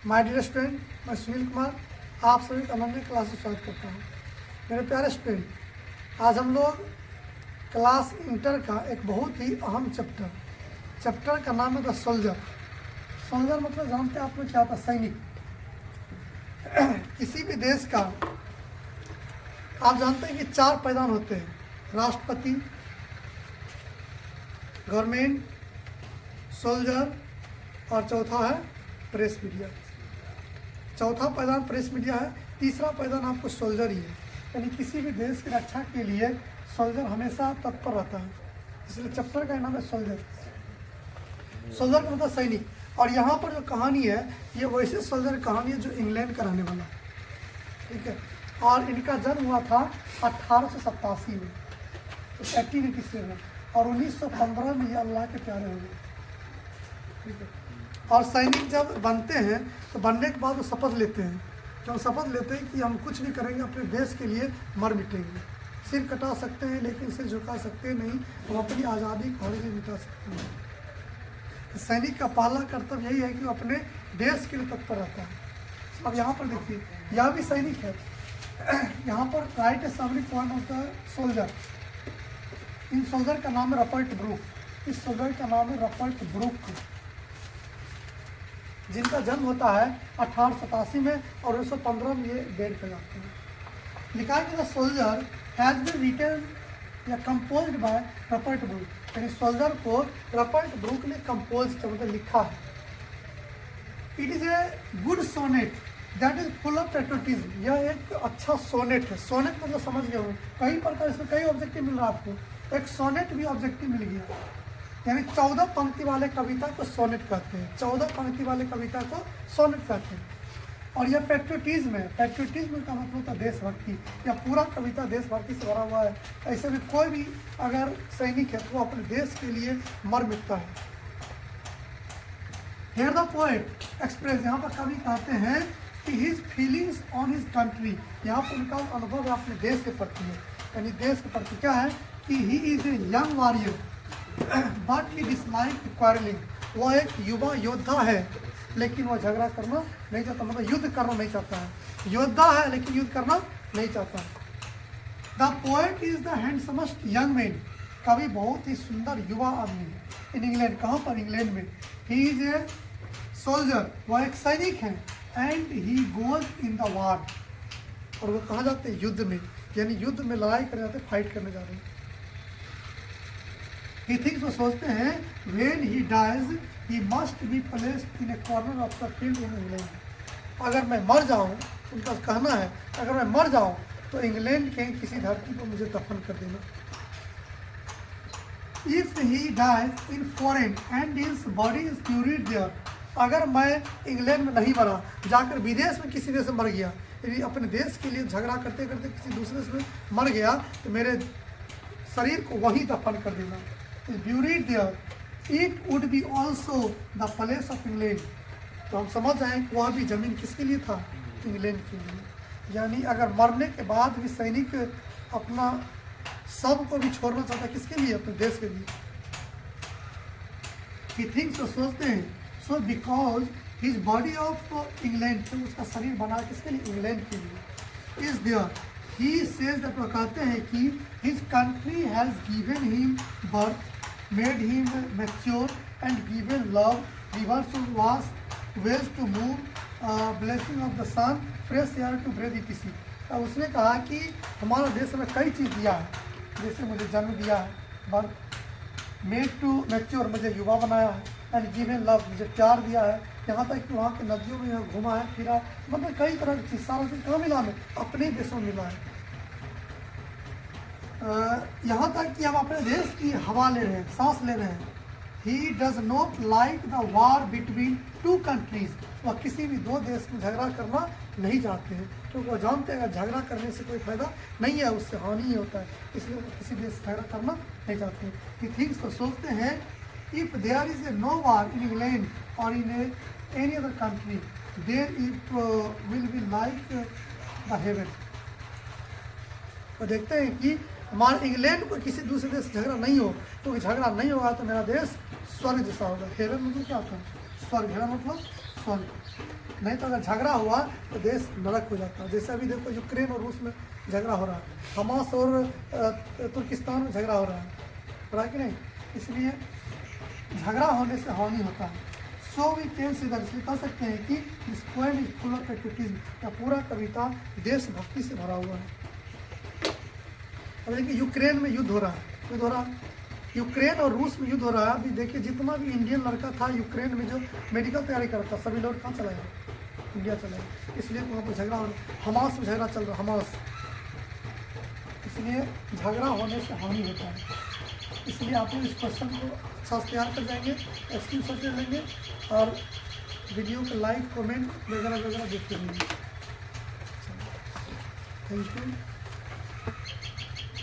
My dear student, मैं सुनील कुमार आप सभी का अनन्य क्लास में स्वागत करता हूँ। मेरे प्यारे स्टूडेंट, आज हम लोग क्लास इंटर का एक बहुत ही अहम चैप्टर का नाम है द सोल्जर। सोल्जर मतलब जानते हैं आप लोग क्या था? सैनिक। किसी भी देश का आप जानते हैं कि 4 पैदान होते हैं: राष्ट्रपति, गवर्नमेंट, सोल्जर और चौथा है प्रेस मीडिया। चौथा पैदान प्रेस मीडिया है, तीसरा पैदान आपको सोल्जर ही है। यानी किसी भी देश की रक्षा के लिए सोल्जर हमेशा तत्पर रहता है, इसलिए चैप्टर का नाम है सोल्जर। सोल्जर का मतलब सैनिक। और यहाँ पर जो कहानी है ये वैसे सोल्जर कहानी है जो इंग्लैंड का रहने वाला, ठीक है। और इनका जन्म हुआ था 1887 में, तो 1887 और 1915 में ये अल्लाह के प्यारे हो गए, ठीक है। और सैनिक जब बनते हैं तो बनने के बाद वो शपथ लेते हैं, जब शपथ लेते हैं कि हम कुछ भी करेंगे अपने देश के लिए, मर मिटेंगे। सिर कटा सकते हैं लेकिन सिर झुका सकते नहीं, हम अपनी आज़ादी को हर लिए मिटा सकते हैं। तो सैनिक का पहला कर्तव्य यही है कि वो अपने देश के लिए तत्पर रहता है। अब यहाँ पर देखिए, यह भी सैनिक है। यहाँ पर राइट सामने पॉइंट होता है सोल्जर। इन सोल्जर का नाम है रपर्ट ब्रूक। इस सोल्जर का नाम है रपर्ट ब्रूक, जिनका जन्म होता है 1887 में और 1915 में ये डेड कर जाते हैं। लिखा है कि the soldier has been written या कंपोज्ड बाय रपर्ट ब्रूक। यानी सोल्जर को रपर्ट ब्रूक ने कंपोज किया, मतलब लिखा है। It is a good sonnet that is full of patriotism. यह एक अच्छा सोनेट है। सोनेट मतलब समझ गए हो, कई प्रकार इसमें कई ऑब्जेक्टिव मिल रहा है आपको। एक सोनेट भी ऑब्जेक्टिव मिल गया, यानी 14 पंक्ति वाले कविता को सोनेट कहते हैं। 14 पंक्ति वाले कविता को सोनेट कहते हैं। और यह पेट्रोटिज्म है। पेट्रोटिज्म का मतलब होता है देशभक्ति। या पूरा कविता देशभक्ति से भरा हुआ है। ऐसे में कोई भी अगर सैनिक है तो वो अपने देश के लिए मर मिटता है। हियर द पोएट एक्सप्रेस, यहाँ पर कवि कहते हैं कि his feelings on his country. यहाँ पर उनका अनुभव अपने देश के प्रति है। यानी देश के प्रति क्या है कि he is a young warrior but he dislike quarrelling. वो एक युवा योद्धा है लेकिन वो झगड़ा करना नहीं चाहता, मतलब युद्ध करना नहीं चाहता है। योद्धा है लेकिन युद्ध करना नहीं चाहता। The poet is the हैंडसमेस्ट young man. कवि बहुत ही सुंदर युवा आदमी है। इन इंग्लैंड, कहाँ पर? इंग्लैंड में। ही इज ए सोल्जर, वह एक सैनिक है। And he goes in the war, और वो कहाँ जाते हैं? युद्ध में। यानी युद्ध में लड़ाई करने जाते, फाइट करने जा रहे हैं। He thinks, वो सोचते हैं, when he dies he must be placed in a corner of the field in England। अगर मैं मर जाऊं, उनका कहना है अगर मैं मर जाऊं तो इंग्लैंड के किसी धरती पर मुझे दफन कर देना। If he dies in foreign and his body is buried there, अगर मैं इंग्लैंड में नहीं मरा, जाकर विदेश में किसी देश में मर गया, यदि अपने देश के लिए झगड़ा करते करते किसी दूसरे देश में मर गया तो मेरे शरीर को वहीं दफन कर देना। Buried there, it would be also the place of England। तो हम समझ जाएं कि वह भी जमीन किसके लिए था? इंग्लैंड के लिए। यानी अगर मरने के बाद भी सैनिक अपना सब को भी छोड़ना चाहता, किसके लिए? अपने देश के लिए। He thinks, तो सोचते हैं, so because his body of England, तो उसका शरीर बना किसके लिए? इंग्लैंड के लिए। Is there, he says that, वो कहते हैं कि his country has given him birth, made him mature and given love, rivers to wash, wells to move, blessing of the sun, fresh air to breathe etc। अब उसने कहा कि हमारा देश में कई चीज़ दिया है, जैसे मुझे जन्म दिया है, बर्थ, मेड टू मैच्योर, मुझे युवा बनाया है, एंड गिवन लव, मुझे प्यार दिया है। यहाँ तक कि वहाँ की नदियों में घुमा है, फिरा, मतलब कई तरह की चीज़, सारा चीज़ कहाँ मिला हमें? अपने देशों में मिला है। यहाँ तक कि हम अपने देश की हवा ले रहे हैं, सांस ले रहे हैं। He does not like the war between two countries. वह किसी भी दो देश में झगड़ा करना नहीं चाहते हैं, क्योंकि वो जानते हैं अगर झगड़ा करने से कोई फायदा नहीं है, उससे हानि ही होता है, इसलिए वो किसी देश से झगड़ा करना नहीं चाहते हैं। ही थिंक्स, तो सोचते हैं, if there is a no war in England और in any other country there it will be like the heaven. तो देखते हैं कि हमारे इंग्लैंड को किसी दूसरे देश से झगड़ा नहीं हो, तो झगड़ा नहीं होगा तो मेरा देश स्वर्ग जैसा होगा। हेवन मतलब क्या होता है? स्वर्ग। हेवन मतलब सॉल्व। नहीं तो अगर झगड़ा हुआ तो देश नरक हो जाता है। जैसे अभी देखो यूक्रेन और रूस में झगड़ा हो रहा है, हमास और तुर्किस्तान में झगड़ा हो रहा है कि नहीं। इसलिए झगड़ा होने से हानि होता है। So we can see that, इसलिए कह सकते हैं कि this poem is full of patriotism, या पूरा कविता देशभक्ति से भरा हुआ है। अब देखिए यूक्रेन में युद्ध हो रहा है, यूक्रेन और रूस में युद्ध हो रहा है। अभी देखिए जितना भी इंडियन लड़का था यूक्रेन में जो मेडिकल तैयारी करता, सभी लोग कहाँ चला गया, इंडिया चला गया। इसलिए वहाँ पर झगड़ा हो रहा है, हमास में झगड़ा चल रहा है, हमास। इसलिए झगड़ा होने से हानि होता है। इसलिए आप लोग इस क्वेश्चन को अच्छा से तैयार कर जाएंगे, स्क्रीनशॉट ले लेंगे और वीडियो को लाइक कमेंट वगैरह देखते रहेंगे। Thank you.